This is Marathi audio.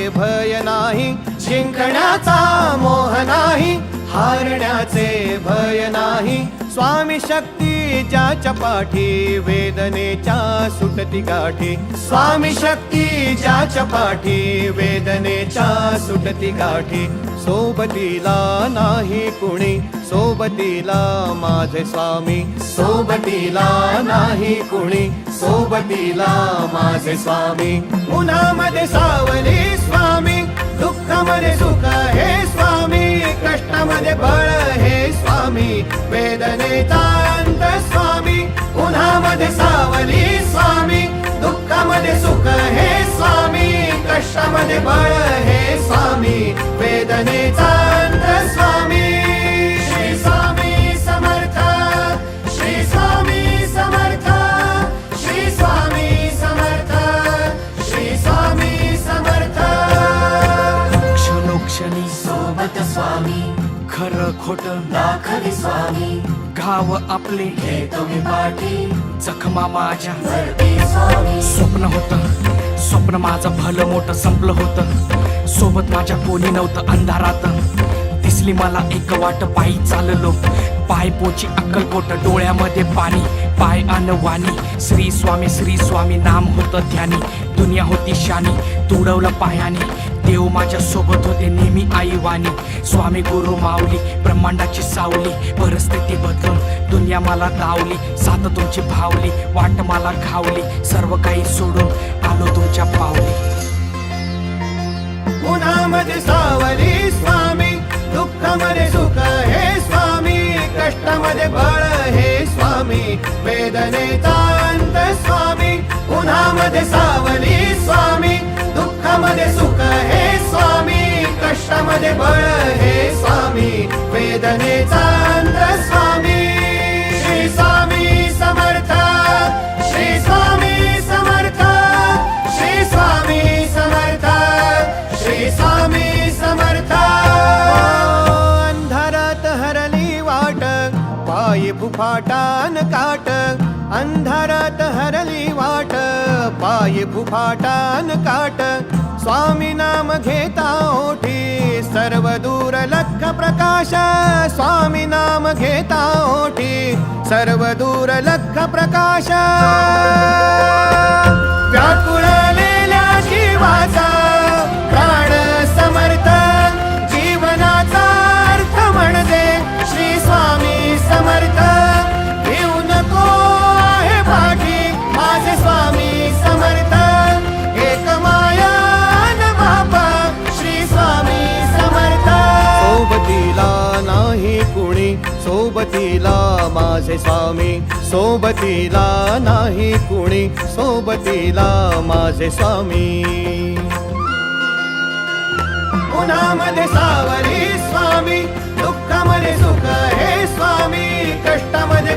भय नाही, जिंकण्याचा मोह नाही, हारण्याचे भय नाही. स्वामी शक्ती ज्याच्या पाठी, वेदनेच्या सुटती गाठी. स्वामी शक्ती ज्याच्या पाठी, वेदनेच्या सुटती गाठी. सोबतीला नाही कुणी, सोबतीला माझे स्वामी. सोबतीला नाही कुणी, सोबतीला माझे स्वामी. उन्हामध्ये सावली स्वामी, दुःखामध्ये सुख हे स्वामी, कष्टामध्ये बळ हे स्वामी, वेदनेचा अंत स्वामी. उन्हामध्ये सावली स्वामी, दुःखामध्ये सुख हे स्वामी, कष्टामध्ये बळ हे स्वामी, वेदनेचा अंत स्वामी. श्री स्वामी समर्थ, श्री स्वामी समर्थ, श्री स्वामी समर्थ, श्री स्वामी समर्थ. क्षणोक्षणी सोबत स्वामी, खरं खोटं दाखवी स्वामी, घाव आपले घेतो मी पाठी, जखमा माझ्या भरती स्वामी. स्वप्न होतं, स्वप्न माझं भलं मोठं संपलं होतं. सोबत माझ्या कोणी नव्हतं अंधारात. दिसली मला एक वाट, पायी चाललो, पाय पोची अक्कलकोट, डोळ्यामध्ये पाणी, पाय अनवाणी. श्री स्वामी नाम होतं ध्यानी, दुनिया होती शानी, तुडवलं पायाने. देव माझ्या सोबत होते नेहमी आईवाणी. स्वामी गुरु माऊली, ब्रह्मांडाची सावली, परिस्थिती बदलून दुनिया मला दावली. साथ तुमची भावली, वाट मला घावली, सर्व काही सोडून आलो तुमच्या पावली. उन्हामध्ये सावली स्वामी, दुःखामध्ये सुख हे स्वामी, कष्टामध्ये बळ हे स्वामी, वेदनेचा अंत स्वामी. उन्हामध्ये सावली स्वामी, दुःखामध्ये सुख हे स्वामी, कष्टामध्ये बळ हे स्वामी, वेदनेचा अंत स्वामी. श्री स्वामी समर्थ, श्री स्वामी समर्थ, श्री स्वामी समर्थ, श्री स्वामी समर्थ. अंधारात हरली वाट, पायी फुफाटान काट. अंधारात हरली वाट, पायी फुफाटान काट. स्वामी नाम घेता ओठी, सर्व दूर लख प्रकाश. स्वामी नाम घेता ओठी, सर्व दूर लख प्रकाश. व्याकुळलेल्या जीवाचा प्राण समर्थ, जीवनाचा अर्थ म्हणजे श्री स्वामी समर्थ. घेऊ नको आहे पाठी, माझे स्वामी समर्थ. एक माया न बापा, श्री स्वामी समर्थ. सोबतीला नाही कुणी, सोबतीला माझे स्वामी. सोबतीला नाही कुणी, सोबतीला माझे स्वामी. उन्हामध्ये सावली स्वामी, दुःखामध्ये सुख हे स्वामी, कष्टामध्ये